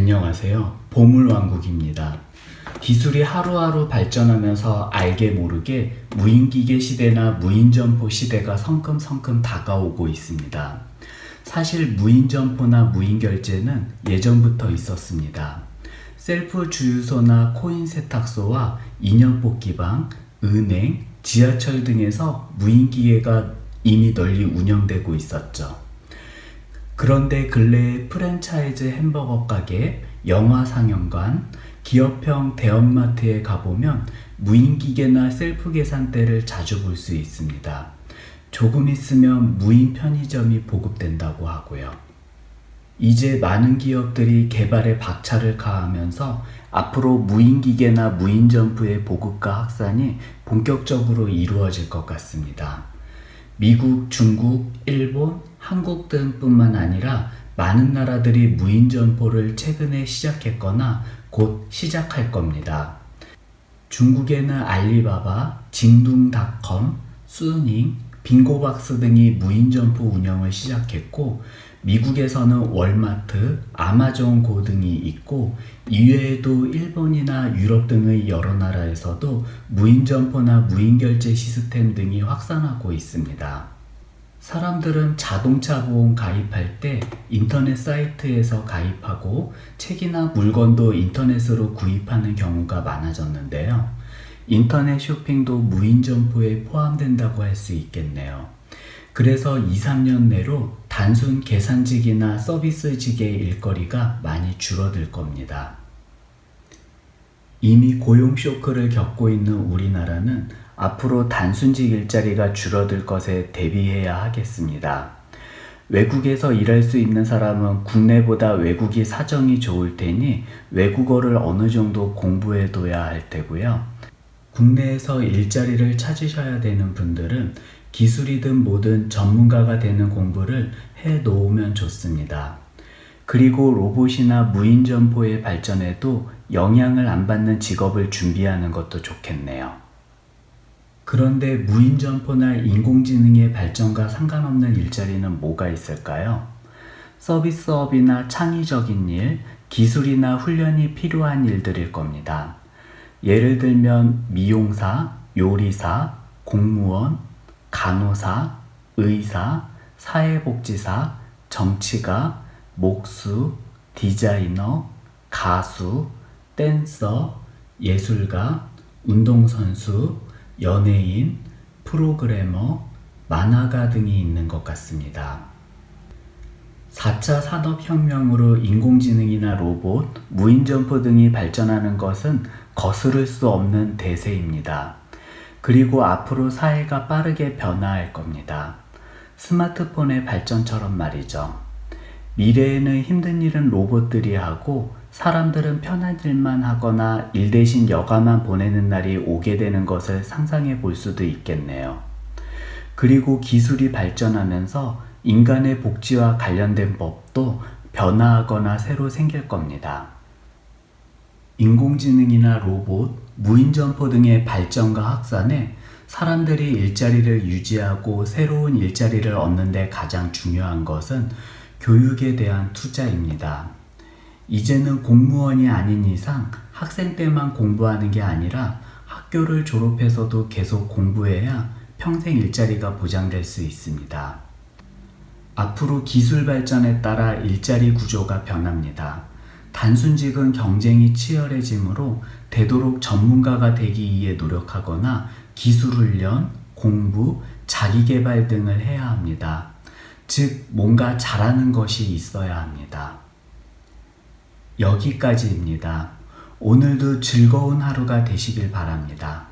안녕하세요. 보물왕국입니다. 기술이 하루하루 발전하면서 알게 모르게 무인기계 시대나 무인점포 시대가 성큼성큼 다가오고 있습니다. 사실 무인점포나 무인결제는 예전부터 있었습니다. 셀프 주유소나 코인 세탁소와 인형 뽑기방, 은행, 지하철 등에서 무인기계가 이미 널리 운영되고 있었죠. 그런데 근래에 프랜차이즈 햄버거 가게, 영화 상영관, 기업형 대형마트에 가보면 무인기계나 셀프 계산대를 자주 볼 수 있습니다. 조금 있으면 무인 편의점이 보급된다고 하고요. 이제 많은 기업들이 개발에 박차를 가하면서 앞으로 무인기계나 무인점포의 보급과 확산이 본격적으로 이루어질 것 같습니다. 미국, 중국, 일본, 한국 등뿐만 아니라 많은 나라들이 무인점포를 최근에 시작했거나 곧 시작할 겁니다. 중국에는 알리바바, 징둥닷컴, 수닝, 빙고박스 등이 무인점포 운영을 시작했고, 미국에서는 월마트, 아마존고 등이 있고, 이외에도 일본이나 유럽 등의 여러 나라에서도 무인점포나 무인결제 시스템 등이 확산하고 있습니다. 사람들은 자동차 보험 가입할 때 인터넷 사이트에서 가입하고 책이나 물건도 인터넷으로 구입하는 경우가 많아졌는데요. 인터넷 쇼핑도 무인점포에 포함된다고 할 수 있겠네요. 그래서 2-3년 내로 단순 계산직이나 서비스직의 일거리가 많이 줄어들 겁니다. 이미 고용 쇼크를 겪고 있는 우리나라는 앞으로 단순직 일자리가 줄어들 것에 대비해야 하겠습니다. 외국에서 일할 수 있는 사람은 국내보다 외국이 사정이 좋을 테니 외국어를 어느 정도 공부해둬야 할 테고요. 국내에서 일자리를 찾으셔야 되는 분들은 기술이든 뭐든 전문가가 되는 공부를 해 놓으면 좋습니다. 그리고 로봇이나 무인점포의 발전에도 영향을 안 받는 직업을 준비하는 것도 좋겠네요. 그런데 무인점포나 인공지능의 발전과 상관없는 일자리는 뭐가 있을까요? 서비스업이나 창의적인 일, 기술이나 훈련이 필요한 일들일 겁니다. 예를 들면 미용사, 요리사, 공무원, 간호사, 의사, 사회복지사, 정치가, 목수, 디자이너, 가수, 댄서, 예술가, 운동선수, 연예인, 프로그래머, 만화가 등이 있는 것 같습니다. 4차 산업혁명으로 인공지능이나 로봇, 무인점포 등이 발전하는 것은 거스를 수 없는 대세입니다. 그리고 앞으로 사회가 빠르게 변화할 겁니다. 스마트폰의 발전처럼 말이죠. 미래에는 힘든 일은 로봇들이 하고 사람들은 편한 일만 하거나 일 대신 여가만 보내는 날이 오게 되는 것을 상상해 볼 수도 있겠네요. 그리고 기술이 발전하면서 인간의 복지와 관련된 법도 변화하거나 새로 생길 겁니다. 인공지능이나 로봇, 무인점포 등의 발전과 확산에 사람들이 일자리를 유지하고 새로운 일자리를 얻는 데 가장 중요한 것은 교육에 대한 투자입니다. 이제는 공무원이 아닌 이상 학생 때만 공부하는 게 아니라 학교를 졸업해서도 계속 공부해야 평생 일자리가 보장될 수 있습니다. 앞으로 기술 발전에 따라 일자리 구조가 변합니다. 단순직은 경쟁이 치열해지므로 되도록 전문가가 되기 위해 노력하거나 기술훈련, 공부, 자기개발 등을 해야 합니다. 즉, 뭔가 잘하는 것이 있어야 합니다. 여기까지입니다. 오늘도 즐거운 하루가 되시길 바랍니다.